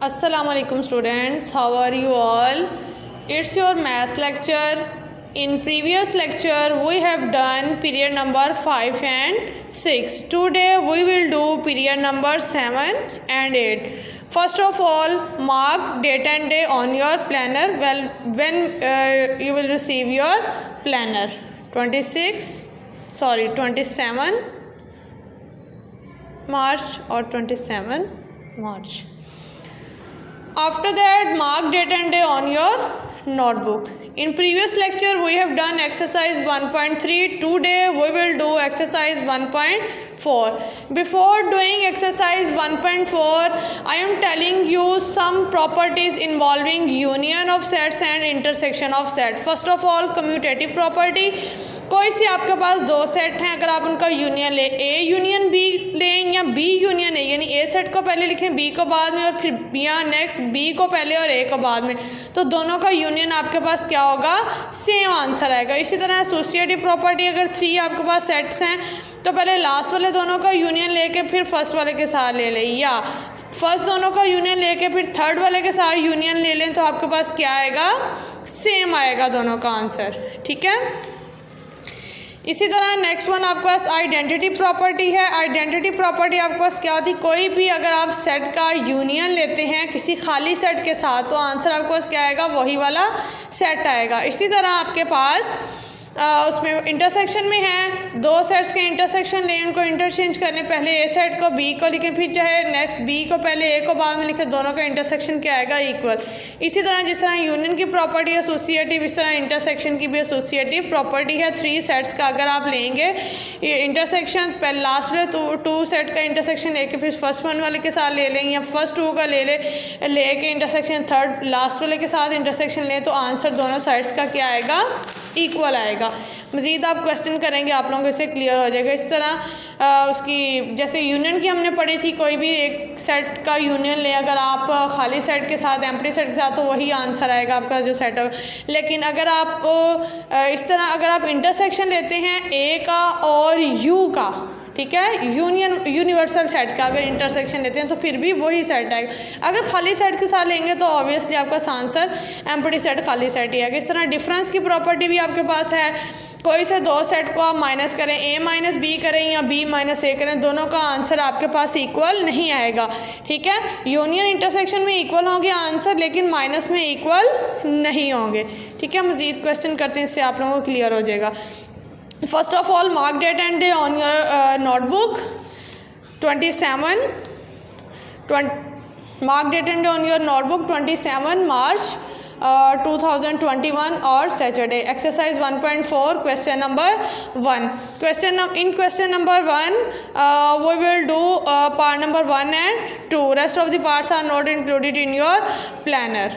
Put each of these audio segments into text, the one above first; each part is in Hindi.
Assalamualaikum students, how are you all? It's your maths lecture. In previous lecture we have done period number 5 and 6. Today we will do period number 7 and 8. First of all, mark date and day on your planner when you will receive your planner. 27 March or 27 March. After that, mark date and day on your notebook. In previous lecture we have done exercise 1.3. Today we will do exercise 1.4. Before doing exercise 1.4, I am telling you some properties involving union of sets and intersection of set. First of all, commutative property. कोई सी आपके पास दो सेट हैं, अगर आप उनका यूनियन ले, ए यूनियन बी लें या बी यूनियन ए, यानी ए सेट को पहले लिखें बी को बाद में, और फिर या नेक्स्ट बी को पहले और ए को बाद में, तो दोनों का यूनियन आपके पास क्या होगा, सेम आंसर आएगा। इसी तरह एसोसिएटिव प्रॉपर्टी, अगर 3 आपके पास सेट्स हैं तो पहले लास्ट वाले दोनों का यूनियन लेके फिर फर्स्ट वाले के साथ ले लें, या फर्स्ट दोनों का यूनियन लेके फिर थर्ड वाले के साथ यूनियन ले लें, तो आपके पास क्या आएगा, सेम आएगा दोनों का आंसर। ठीक है। इसी तरह नेक्स्ट वन आपके पास आइडेंटिटी प्रॉपर्टी है। आइडेंटिटी प्रॉपर्टी आपके पास क्या होती है, कोई भी अगर आप सेट का यूनियन लेते हैं किसी खाली सेट के साथ तो आंसर आपके पास क्या आएगा, वही वाला सेट आएगा। इसी तरह आपके पास उसमें इंटरसेक्शन में है, दो सेट्स के इंटरसेक्शन लें, उनको इंटरचेंज करने, पहले ए सेट को बी को लिखें, फिर चाहे नेक्स्ट बी को पहले ए को बाद में लिखें, दोनों का इंटरसेक्शन क्या आएगा, इक्वल। इसी तरह जिस तरह यूनियन की प्रॉपर्टी एसोसिएटिव, इस तरह इंटरसेक्शन की भी एसोसिएटिव प्रॉपर्टी है। 3 सेट्स का अगर आप लेंगे ये इंटरसेक्शन, पहले लास्ट वाले 2 सेट का इंटरसेक्शन लेके फिर फर्स्ट वन वाले के साथ ले लें, या फर्स्ट 2 का लेके इंटरसेक्शन थर्ड लास्ट वाले के साथ इंटरसेक्शन लें, तो आंसर दोनों साइड्स का क्या आएगा, इक्वल आएगा। मज़ीद आप क्वेश्चन करेंगे आप लोगों को इससे क्लियर हो जाएगा। इस तरह उसकी जैसे यूनियन की हमने पढ़ी थी, कोई भी एक सेट का यूनियन ले अगर आप खाली सेट के साथ, एम्प्टी सेट के साथ, तो वही आंसर आएगा आपका जो सेट होगा। लेकिन अगर आप इस तरह अगर आप इंटरसेक्शन लेते हैं ए का और यू का, ठीक है, यूनिवर्सल सेट का अगर इंटरसेक्शन लेते हैं तो फिर भी वही सेट आएगा। अगर खाली सेट के साथ लेंगे तो ऑब्वियसली आपका आंसर एम्प्टी सेट खाली सेट ही आएगा। इस तरह डिफरेंस की प्रॉपर्टी भी आपके पास है, कोई से 2 सेट को आप माइनस करें, ए माइनस बी करें या बी माइनस ए करें, दोनों का आंसर आपके पास इक्वल नहीं आएगा। ठीक है, यूनियन इंटरसेक्शन में इक्वल होंगे आंसर, लेकिन माइनस में इक्वल नहीं होंगे। ठीक है, मज़ीद क्वेश्चन करते हैं, इससे आप लोगों को क्लियर हो जाएगा। First of all, mark date and day on your notebook. 27 mark date and day on your notebook 27 March 2021 or Saturday. Exercise 1.4 question number 1. In question number 1 we will do part number 1 and 2. Rest of the parts are not included in your planner.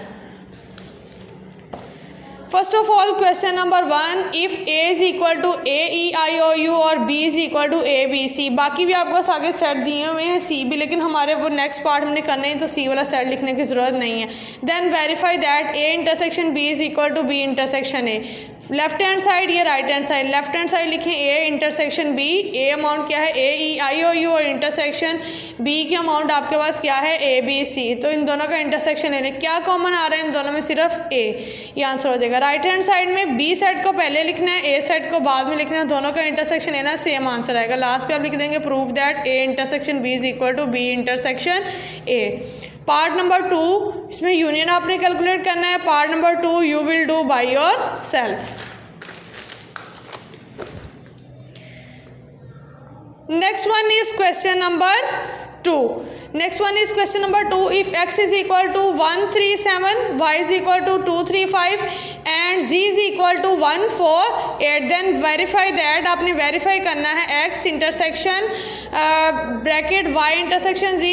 First of all, question number 1, if A is equal to A E I O U और B is equal to A B C, बाकी भी आपको पास आगे सेट दिए हुए हैं C भी, लेकिन हमारे वो नेक्स्ट पार्ट हमने करने हैं तो C वाला सेट लिखने की ज़रूरत नहीं है। Then verify that A intersection B is equal to B intersection A। Left hand side या right hand side, left hand side लिखें A intersection B, A amount क्या है A E I O U, और इंटरसेक्शन B की अमाउंट आपके पास क्या है A B C, तो इन दोनों का इंटरसेक्शन लेने, क्या कॉमन आ रहा है इन दोनों में, सिर्फ A, ये आंसर हो जाएगा। राइट हैंड साइड में B सेट को पहले लिखना है, A सेट को बाद में लिखना है, दोनों का इंटरसेक्शन लेना, सेम आंसर आएगा। लास्ट पे आप लिख देंगे prove that A intersection B is equal to B intersection A। Part number 2, इसमें यूनियन आपने कैलकुलेट करना है। Part number 2 you will do by yourself. Next one is question number 2. Next one is question number 2. If x is equal to 137, y is equal to 235 and z is equal to 148, then verify that, आपने वेरीफाई करना है x intersection bracket y intersection z,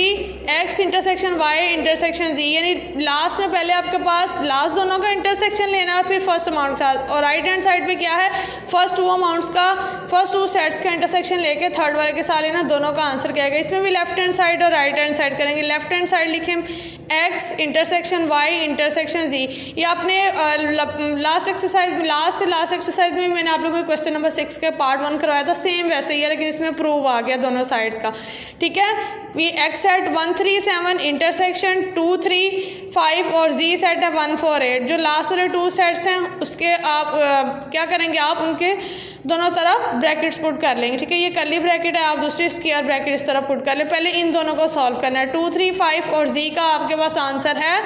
x intersection y intersection z, यानी लास्ट में पहले आपके पास लास्ट दोनों का इंटरसेक्शन लेना है, फिर फर्स्ट अमाउंट के साथ, और राइट हैंड साइड पे क्या है, फर्स्ट 2 अमाउंट्स का, फर्स्ट 2 सेट्स का इंटरसेक्शन लेके थर्ड वाले के साथ लेना, दोनों का आंसर क्या आएगा। इसमें भी लेफ्ट हैंड साइड और राइट हैंड साइड करेंगे। लेफ्ट हैंड साइड लिखें x intersection y intersection z। ये आपने लास्ट एक्सरसाइज में मैंने आप लोगों को क्वेश्चन नंबर 6 के पार्ट 1 करवाया था, सेम वैसे ही है, लेकिन इसमें प्रूव आ गया दोनों साइड्स का। ठीक है, ये x सेट 1 3 7 इंटरसेक्शन 2 3 5 और z सेट है 1 4 8। जो लास्ट वाले 2 सेट्स हैं उसके आप क्या करेंगे, आप उनके दोनों तरफ ब्रैकेट्स पुट कर लेंगे। ठीक है, ये कर्ली ब्रैकेट है, आप दूसरी स्क्वायर ब्रैकेट इस तरफ पुट कर ले। पहले इन दोनों को सॉल्व करना है। 2 3 5 और z का आपके पास आंसर है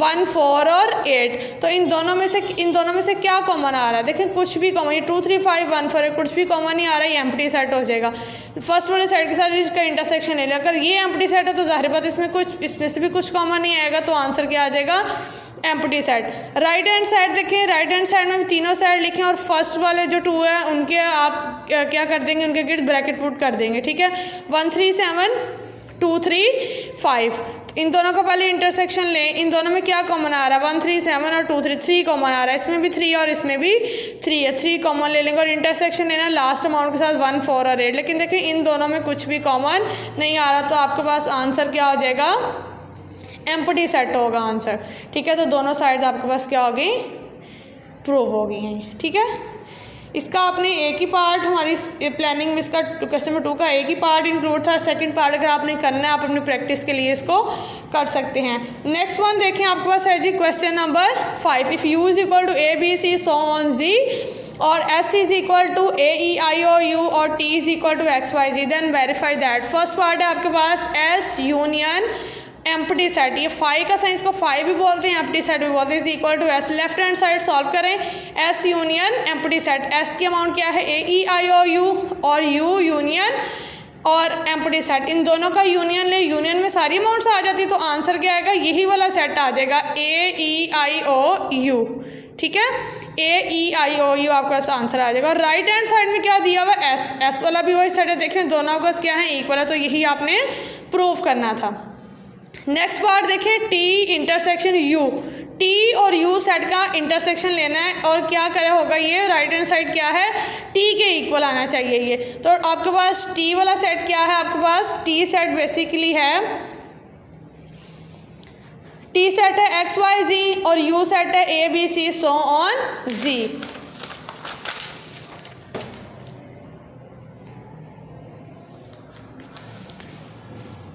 1 4 और 8। तो इन दोनों में से क्या कॉमन आ रहा है, देखें कुछ भी कॉमन, ये 2 3 5 1 4 8 कुछ भी कॉमन नहीं आ रहा है, ये एम्प्टी सेट हो जाएगा। फर्स्ट वाले सेट के साथ इसका इंटरसेक्शन ले लिया, अगर ये एम्प्टी सेट है तो जाहिर बात इसमें से भी कुछ कॉमन नहीं आएगा, तो आंसर क्या आ जाएगा, empty set. Right hand side देखें, राइट हैंड साइड में तीनों साइड लिखें और फर्स्ट वाले जो 2 है उनके आप क्या कर देंगे, उनके गिर्द ब्रैकेट पुट कर देंगे। ठीक है, 1 3 7 2 3 5। इन दोनों का पहले इंटरसेक्शन लें, इन दोनों में क्या कॉमन आ रहा है, 1 3 7 और 2 3 3 कॉमन आ रहा है, इसमें भी 3 और इसमें भी 3 है, 3 कॉमन ले लेंगे और इंटरसेक्शन लेना लास्ट अमाउंट के साथ 1 4 और 8। लेकिन देखिए इन दोनों में कुछ भी कॉमन नहीं आ रहा, तो आपके पास आंसर क्या हो जाएगा, एम्प्टी सेट होगा आंसर। ठीक है, तो दोनों साइड्स आपके पास क्या हो गई, प्रूव हो गई हैं। ठीक है, इसका आपने एक ही पार्ट हमारी प्लानिंग में, इसका क्वेश्चन नंबर 2 का एक ही पार्ट इंक्लूड था। सेकंड पार्ट अगर आपने करना है, आप अपनी प्रैक्टिस के लिए इसको कर सकते हैं। नेक्स्ट वन देखें, आपके पास है जी question number 5। If u is equal to A B C so on z और s is equal to A E I O U और t is equal to X Y Z, then verify that. First part है आपके पास s यूनियन एम्प्टी सेट, ये फाई का साइंस को फाई भी बोलते हैं, एम्प्टी सेट भी बोलते हैं, is equal to S. Left hand side solve करें, S union empty set, S की अमाउंट क्या है, ए ई आई ओ यू और यू यूनियन और एम्प्टी सेट, इन दोनों का यूनियन ले, यूनियन में सारी अमाउंट्स आ जाती है, तो आंसर क्या आएगा, यही वाला सेट आ जाएगा, ए ई आई ओ यू। ठीक है, ए ई आई ओ यू आपका आंसर आ जाएगा। और राइट हैंड साइड में क्या दिया हुआ, एस, एस वाला भी वही सेट है, देखें दोनों का क्या है, इक्वल है, तो यही आपने प्रूव करना था। नेक्स्ट पार्ट देखें, टी इंटरसेक्शन यू, टी और यू सेट का इंटरसेक्शन लेना है और क्या करे होगा, ये राइट हैंड साइड क्या है, टी के इक्वल आना चाहिए ये। तो आपके पास टी वाला सेट क्या है, आपके पास टी सेट बेसिकली है, टी सेट है एक्स वाई जी और यू सेट है A B C so on Z.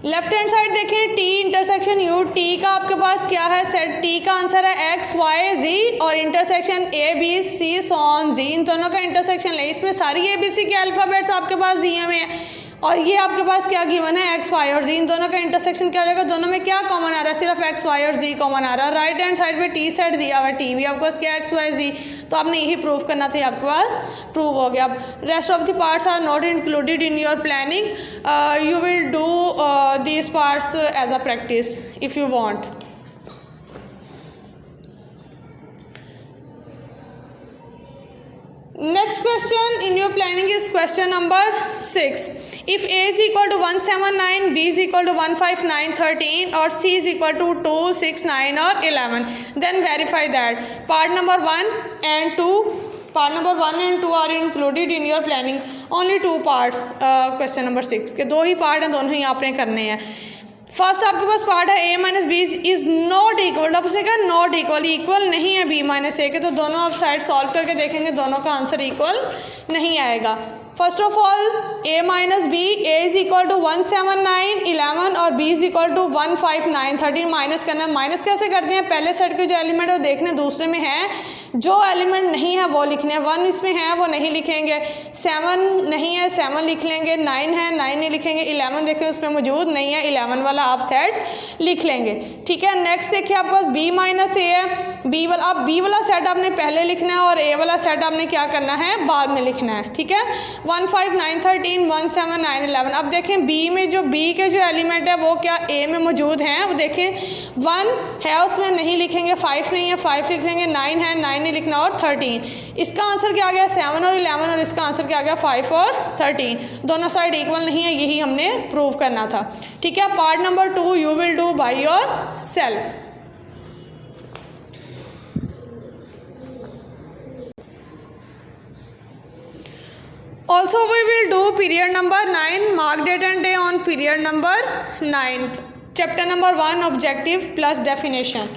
Left hand side देखें, टी इंटरसेक्शन यू, टी का आपके पास क्या है सेट, टी का आंसर है एक्स वाई जी और intersection A B C so on Z, इन दोनों का इंटरसेक्शन ले। इसमें सारी ए बी सी के अल्फ़ाबेट्स आपके पास दिए हुए हैं और ये आपके पास क्या गिवन है, एक्स वाई और जी, इन दोनों का इंटरसेक्शन क्या हो जाएगा, दोनों में क्या कॉमन आ रहा है, सिर्फ एक्स वाई और जी कॉमन आ रहा है। राइट हैंड साइड पे टी सेट दिया हुआ है, टी भी आपके पास क्या एक्स वाई जी, तो आपने यही प्रूव करना था, आपके पास प्रूव हो गया। अब rest of the parts are not included in your planning, you will do these parts as a practice if you want. Next question in your planning is question number 6. If A is equal to 179, B is equal to 159, 13 or C is equal to 2, 6, 9 or 11, then verify that. Part number 1 and 2 are included in your planning. Only 2 parts question number 6 के 2 ही पार्ट हैं, दोनों ही आपने करने हैं। फर्स्ट आपके पास पार्ट है A minus B is not equal, अब उसने कहा नॉट इक्वल, इक्वल नहीं है बी माइनस ए के, तो दोनों आप साइड सॉल्व करके देखेंगे, दोनों का आंसर इक्वल नहीं आएगा। First of all A minus B, A is equal to 179 11 और B is equal to 159 13, minus करना है। माइनस कैसे करते हैं, पहले सेट के जो एलिमेंट है वो देखने, दूसरे में है जो एलिमेंट नहीं है वो लिखने हैं। 1 इसमें है वो नहीं लिखेंगे, 7 नहीं है 7 लिख लेंगे, 9 है 9 नहीं लिखेंगे, 11 देखें उसमें मौजूद नहीं है, 11 वाला आप सेट लिख लेंगे। ठीक है, नेक्स्ट देखिए आपके पास बी माइनस ए है, बी वाला सेट आपने पहले लिखना है और ए वाला सेट आपने क्या करना है, बाद में लिखना है। ठीक है, 1 5 9 13 1 7 9 11। अब देखें बी में जो बी के जो एलिमेंट है वो क्या ए में मौजूद हैं, वो देखें 1 है उसमें नहीं लिखेंगे, 5 नहीं है 5 लिख लेंगे, 9 है 9 नहीं लिखना और 13। इसका आंसर क्या आ गया 7 और 11 और इसका आंसर क्या आ गया 5 और 13। दोनों साइड इक्वल नहीं है, यही हमने प्रूव करना था। ठीक है, part number 2 you will do by your self. Also we will do period number 9, mark date and day on period number 9. Chapter number 1 objective plus definition.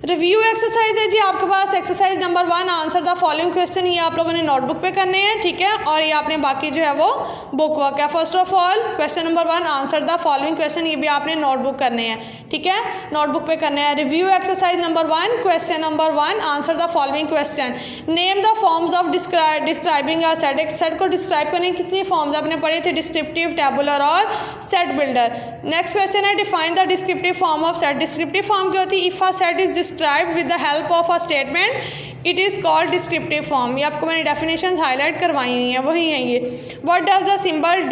Review exercise है जी आपके पास। Exercise number 1, answer the following question. ये आप लोगों ने नोटबुक पे करने हैं, ठीक है, और ये आपने बाकी जो है वो बुक वर्क है। First of all question number 1, answer the following question, ये भी आपने नोटबुक करने हैं, ठीक है, नोटबुक पे करने हैं। Review exercise number 1, question number 1, answer the following question. Name the forms of describing a set. एक सेट को डिस्क्राइब करने की कितनी फॉर्म्स आपने पढ़े थे? डिस्क्रिप्टिव, टेबुलर और सेट बिल्डर। नेक्स्ट क्वेश्चन है define the descriptive form of set. Descriptive form क्या होती है? If a set is described with the help of a statement it is called descriptive form. ये आपको मैंने डेफिनेशन हाईलाइट करवाई हुई हैं, वही है ये। व्हाट डज द सिंबल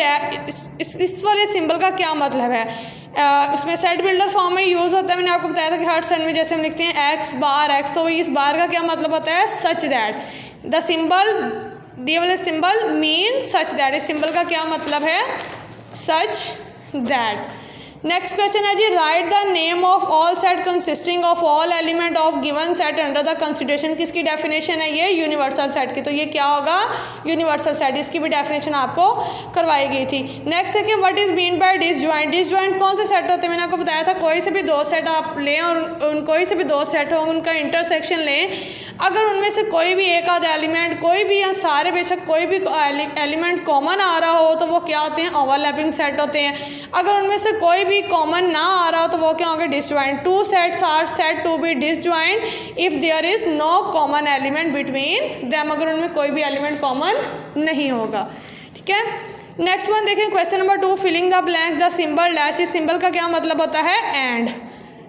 इस वाले सिंबल का क्या मतलब है? इसमें सेट बिल्डर फॉर्म में यूज़ होता है। मैंने आपको बताया था कि हर सेट में जैसे हम लिखते हैं एक्स बार एक्स, तो इस बार का क्या मतलब होता है? सच दैट द सिंबल, दिए वाले सिंबल मीन सच दैट। इस सिंबल का क्या मतलब है? Such that. नेक्स्ट क्वेश्चन है जी write the name of all set consisting of all element of given set under the consideration. किसकी डेफिनेशन है ये? यूनिवर्सल सेट की। तो ये क्या होगा? Universal set. इसकी भी डेफिनेशन आपको करवाई गई थी। नेक्स्ट देखिए what is mean by disjoint. Disjoint कौन से सेट होते हैं? मैंने आपको बताया था कोई से भी दो सेट आप लें और कोई से भी दो सेट हो, उनका इंटरसेक्शन लें, अगर उनमें से कोई भी एक आध एलिमेंट, कोई भी या सारे बेशक कोई भी एलिमेंट कॉमन आ रहा हो तो वो क्या होते हैं? ओवरलैपिंग सेट होते हैं। अगर उनमें से कोई भी कॉमन ना आ रहा हो तो वो क्या होंगे? Disjoint. Two sets are said to be disjoint if there is no common element between them. अगर उनमें कोई भी एलिमेंट कॉमन नहीं होगा, ठीक है। नेक्स्ट वन देखें question number 2, filling the blanks the symbol dash. इस सिंबल का क्या मतलब होता है? एंड,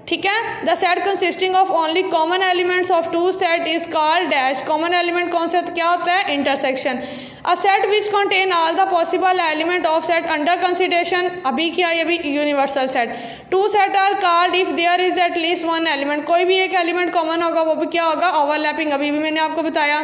ठीक है। The set consisting of only common elements of two set is called dash. Common element कौन सा क्या होता है? Intersection. A set which contain all the possible element of set under consideration, अभी क्या? ये भी universal set. Two set are called if there is at least one element. कोई भी एक एलिमेंट कॉमन होगा वो भी क्या होगा? ओवरलैपिंग। अभी भी मैंने आपको बताया।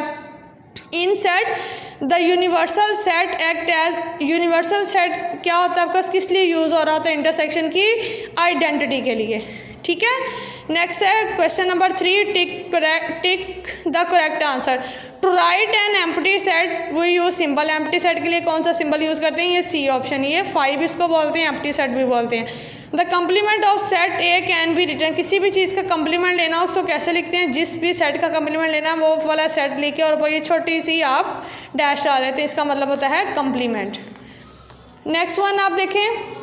In set the universal set act as. Universal set क्या होता है आपका? किस लिए यूज़ हो रहा होता है? इंटरसेक्शन की आइडेंटिटी के लिए, ठीक है। नेक्स्ट है question number 3, tick the correct answer. To write an empty set we use symbol. Empty set के लिए कौन सा सिंबल यूज़ करते हैं? ये सी ऑप्शन। ये 5 इसको बोलते हैं, एम्प्टी सेट भी बोलते हैं। The complement of set A can be return. किसी भी चीज़ का कम्प्लीमेंट लेना हो उसको कैसे लिखते हैं? जिस भी सेट का कम्प्लीमेंट लेना है वो वाला सेट लिखे और वो ये छोटी सी आप डैश डाल लेते हैं, इसका मतलब होता है कम्प्लीमेंट। नेक्स्ट वन आप देखें,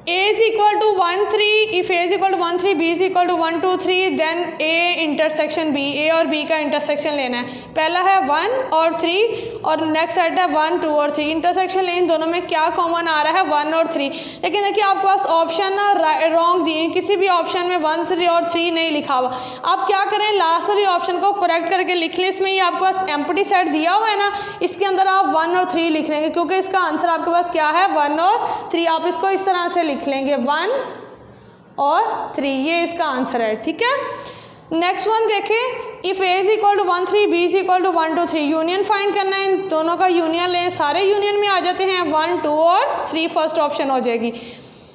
A is equal to 1 3, if A is equal to 1 3, B is equal to 1 2 3, then A intersection B, A और B का इंटरसेक्शन लेना है। पहला है 1 और 3 और नेक्स्ट सेट है 1 2 और 3। इंटरसेक्शन लेन दोनों में क्या कॉमन आ रहा है? 1 और 3। लेकिन देखिए आपके पास ऑप्शन ना रॉन्ग दिए, किसी भी ऑप्शन में 1 3 और 3 नहीं लिखा हुआ। आप क्या करें? लास्ट वाली ऑप्शन को करेक्ट करके लिख लें। इसमें ये आपके पास एम्प्टी सेट दिया हुआ है ना, इसके अंदर आप 1 और 3 लिख लेंगे क्योंकि इसका आंसर आपके पास क्या है? 1 और 3। आप इसको इस तरह से लिख लेंगे 1 और 3, ये इसका आंसर है, ठीक है। नेक्स्ट वन देखें, if A is equal to 1 3, B is equal to 1 2 3। Union find करना है, इन दोनों का यूनियन लें, सारे यूनियन में आ जाते हैं 1 2 और 3, फर्स्ट ऑप्शन हो जाएगी।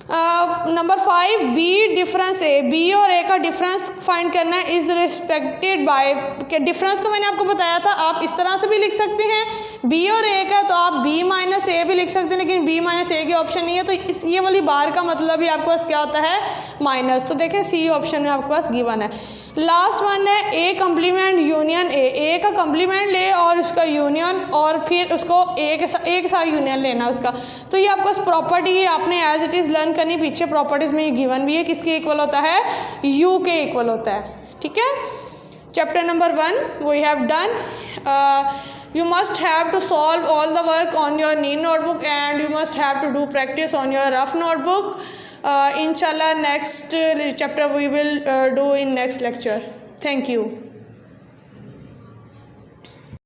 नंबर 5, बी डिफरेंस ए। बी और ए का डिफरेंस फाइंड करना है, इज रिस्पेक्टेड बाय। डिफरेंस को मैंने आपको बताया था, आप इस तरह से भी लिख सकते हैं बी और ए का, तो आप बी माइनस ए भी लिख सकते हैं, लेकिन बी माइनस ए की ऑप्शन नहीं है, तो इस ये वाली बार का मतलब ही आपके पास क्या होता है? माइनस। तो देखें सी ऑप्शन में आपके पास गिवन है। लास्ट वन है ए कम्प्लीमेंट यूनियन ए। ए का कम्प्लीमेंट ले और उसका यूनियन और फिर उसको एक साथ यूनियन लेना उसका। तो ये आपके पास प्रॉपर्टी है, आपने एज इट इज़ लर्न करनी। पीछे प्रॉपर्टीज़ में ये गिवन भी है, किसके इक्वल होता है? यू के इक्वल होता है, ठीक है। Chapter number 1 we have done. You must have to solve all the work on your neat notebook and you must have to do practice on your rough notebook. Inshallah next chapter we will do in next lecture. Thank you.